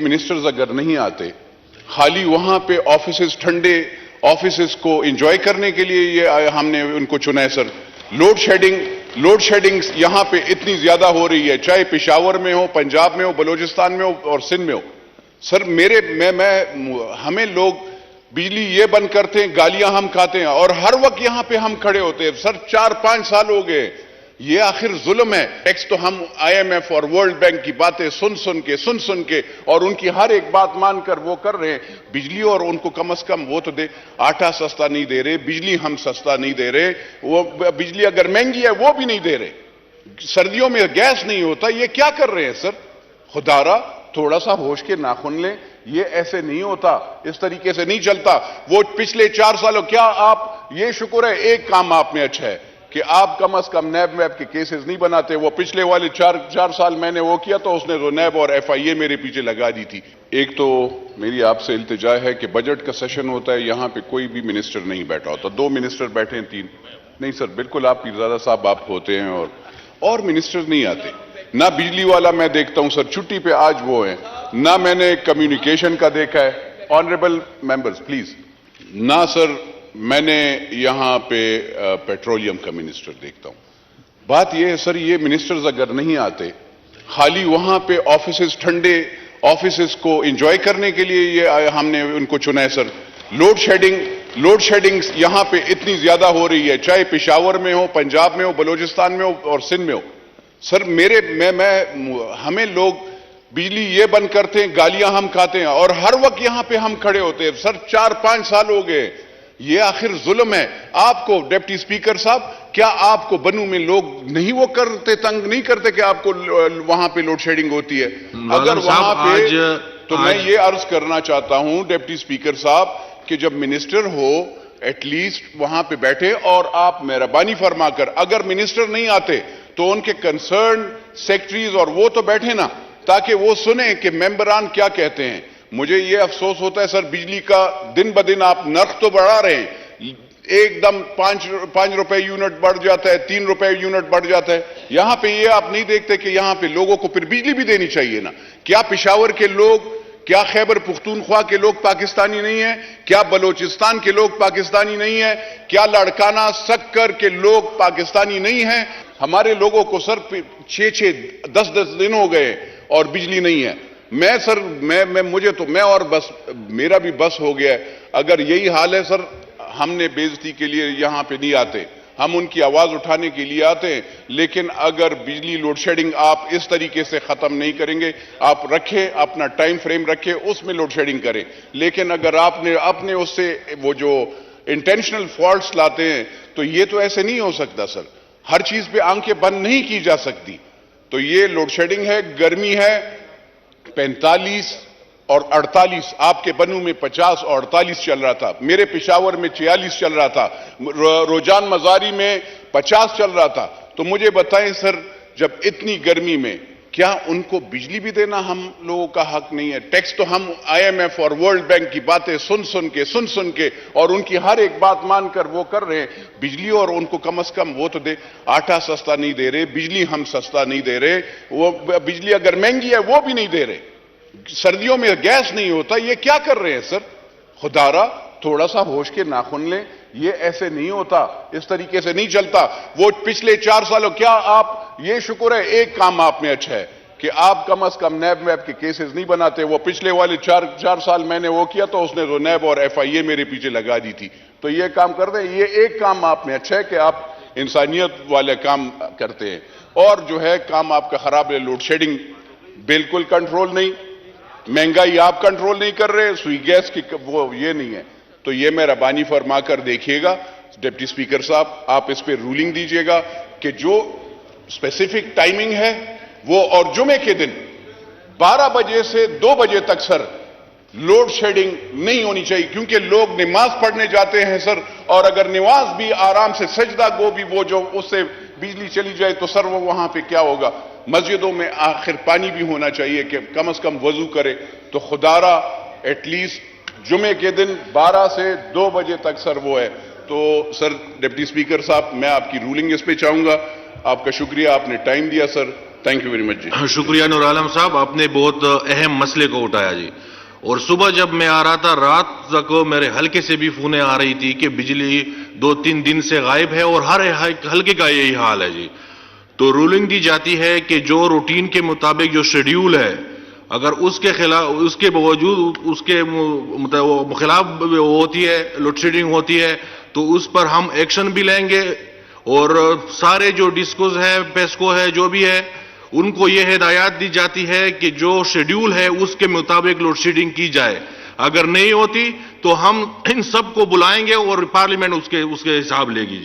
Ministers अगर नहीं आते, खाली वहां पे ऑफिसेस ठंडे ऑफिसेस को एंजॉय करने के लिए ये हमने उनको चुना है सर। लोड शेडिंग यहां पे इतनी ज्यादा हो रही है, चाहे पेशावर में हो, पंजाब में हो, बलूचिस्तान में हो और सिंध में हो। सर हमें लोग बिजली ये बंद करते हैं, गालियां हम खाते हैं और हर वक्त यहां पे हम खड़े होते हैं। सर 4-5 साल हो गए, ये आखिर जुल्म है। टैक्स तो हम IMF और वर्ल्ड बैंक की बातें सुन के और उनकी हर एक बात मानकर वो कर रहे हैं। बिजली और उनको कम से कम वो तो दे, आटा सस्ता नहीं दे रहे, बिजली हम सस्ता नहीं दे रहे, वो बिजली अगर महंगी है वो भी नहीं दे रहे, सर्दियों में गैस नहीं होता। ये क्या कर रहे हैं सर? खुदारा थोड़ा सा होश के नाखून लें, ये ऐसे नहीं होता, इस तरीके से नहीं चलता। वो पिछले 4 सालों, क्या आप ये शुक्र है एक काम आप में अच्छा है कि आप कम से कम नैब वैब के केसेस नहीं बनाते। वो पिछले वाले 4 साल मैंने वो किया तो उसने तो नैब और FIA मेरे पीछे लगा दी थी। एक तो मेरी आपसे इल्तिजा है कि बजट का सेशन होता है, यहां पे कोई भी मिनिस्टर नहीं बैठा होता। 2 मिनिस्टर बैठे हैं, 3 नहीं सर, बिल्कुल आप पीरजादा साहब आप होते हैं और मिनिस्टर नहीं आते। ना बिजली वाला मैं देखता हूं सर, छुट्टी पे आज वो है, ना मैंने कम्युनिकेशन का देखा है, ऑनरेबल मेंबर्स प्लीज, ना सर मैंने यहां पे पेट्रोलियम का मिनिस्टर देखता हूं। बात यह है सर, ये मिनिस्टर्स अगर नहीं आते, खाली वहां पे ऑफिसेस ठंडे ऑफिसेस को एंजॉय करने के लिए ये हमने उनको चुना है सर। लोड शेडिंग यहां पे इतनी ज्यादा हो रही है, चाहे पेशावर में हो, पंजाब में हो, बलूचिस्तान में हो और सिंध में हो। सर हमें लोग बिजली ये बंद करते हैं, गालियां हम खाते हैं और हर वक्त यहां पे हम खड़े होते हैं। सर 4-5 साल हो गए, ये आखिर जुल्म है। आपको डिप्टी स्पीकर साहब, क्या आपको बनू में लोग नहीं वो करते, तंग नहीं करते कि आपको वहां पे लोड शेडिंग होती है? अगर वहां पे तो मैं ये अर्ज करना चाहता हूं डिप्टी स्पीकर साहब कि जब मिनिस्टर हो एटलीस्ट वहां पे बैठे और आप मेहरबानी फरमाकर, अगर मिनिस्टर नहीं आते तो उनके कंसर्न सेक्रेटरीज और वो तो बैठे ना, ताकि वो सुने कि मेंबरान क्या कहते हैं। मुझे ये अफसोस होता है सर, बिजली का दिन ब दिन आप नर्ख तो बढ़ा रहे हैं, एकदम 5 रुपए यूनिट बढ़ जाता है, 3 रुपए यूनिट बढ़ जाता है। यहां पे ये आप नहीं देखते कि यहां पे लोगों को फिर बिजली भी देनी चाहिए ना? क्या पेशावर के लोग, क्या खैबर पुख्तूनख्वा के लोग पाकिस्तानी नहीं है? क्या बलोचिस्तान के लोग पाकिस्तानी नहीं है? क्या लड़काना सक्कर के लोग पाकिस्तानी नहीं है? हमारे लोगों को सर 6-6, 10-10 दिन हो गए और बिजली नहीं है। मैं और बस मेरा भी बस हो गया है। अगर यही हाल है सर, हमने बेइज्जती के लिए यहां पे नहीं आते, हम उनकी आवाज उठाने के लिए आते हैं। लेकिन अगर बिजली लोड शेडिंग आप इस तरीके से खत्म नहीं करेंगे, आप रखें अपना टाइम फ्रेम रखें, उसमें लोड शेडिंग करें। लेकिन अगर आपने अपने उससे वो जो इंटेंशनल फॉल्ट्स लाते हैं, तो ये तो ऐसे नहीं हो सकता सर। हर चीज पे आंखें बंद नहीं की जा सकती। तो ये लोड शेडिंग है, गर्मी है 45 और 48, आपके बनू में 50 और 48 चल रहा था, मेरे पेशावर में 46 चल रहा था, रोजान मजारी में 50 चल रहा था। तो मुझे बताएं सर, जब इतनी गर्मी में क्या उनको बिजली भी देना हम लोगों का हक नहीं है? टैक्स तो हम IMF और वर्ल्ड बैंक की बातें सुन के और उनकी हर एक बात मानकर वो कर रहे हैं। बिजली और उनको कम से कम वो तो दे, आटा सस्ता नहीं दे रहे, बिजली हम सस्ता नहीं दे रहे, वो बिजली अगर महंगी है वो भी नहीं दे रहे, सर्दियों में गैस नहीं होता। ये क्या कर रहे हैं सर? खुदारा थोड़ा सा होश के नाखून लें, ये ऐसे नहीं होता, इस तरीके से नहीं चलता। वो पिछले 4 सालों, क्या आप ये शुक्र है एक काम आप में अच्छा है कि आप कम से कम नैब वैब के केसेस नहीं बनाते। वो पिछले वाले 4 साल मैंने वो किया तो उसने तो नैब और FIA मेरे पीछे लगा दी थी। तो ये काम कर दें, ये एक काम आप में अच्छा है कि आप इंसानियत वाले काम करते हैं। और जो है काम आपका खराब है, लोड शेडिंग बिल्कुल कंट्रोल नहीं, महंगाई आप कंट्रोल नहीं कर रहे, सुई गैस की वो ये नहीं है। तो ये मेहरबानी फरमाकर देखिएगा डिप्टी स्पीकर साहब, आप इस पे रूलिंग दीजिएगा कि जो स्पेसिफिक टाइमिंग है वो, और जुमे के दिन 12 बजे से 2 बजे तक सर लोड शेडिंग नहीं होनी चाहिए, क्योंकि लोग नमाज पढ़ने जाते हैं सर, और अगर नमाज भी आराम से सजदा गो भी वो जो उससे बिजली चली जाए तो सर वो वहां पे क्या होगा? मस्जिदों में आखिर पानी भी होना चाहिए कि कम से कम वजू करे। तो खुदारा एटलीस्ट जुमे के दिन 12 से 2 बजे तक सर वो है। तो सर डिप्टी स्पीकर साहब, मैं आपकी रूलिंग इस पे चाहूंगा। आपका शुक्रिया, आपने टाइम दिया sir. Thank you very much ji. شکریہ نور عالم صاحب، آپ نے بہت اہم مسئلے کو اٹھایا جی۔ اور صبح جب میں آ رہا تھا، رات تک میرے حلقے سے بھی فونیں آ رہی تھی کہ بجلی 2-3 دن سے غائب ہے، اور ہر حلقے کا یہی حال ہے جی۔ تو رولنگ دی جاتی ہے کہ جو روٹین کے مطابق جو شیڈیول ہے، اگر اس کے خلاف، اس کے باوجود اس کے خلاف ہوتی ہے، لوڈ شیڈنگ ہوتی ہے، تو اس پر ہم ایکشن بھی لیں گے، اور سارے جو ڈسکوز ہے، پیسکو ہے، جو بھی ہے، ان کو یہ ہدایات دی جاتی ہے کہ جو شیڈیول ہے اس کے مطابق لوڈ شیڈنگ کی جائے۔ اگر نہیں ہوتی تو ہم ان سب کو بلائیں گے اور پارلیمنٹ اس کے حساب لے گی جی۔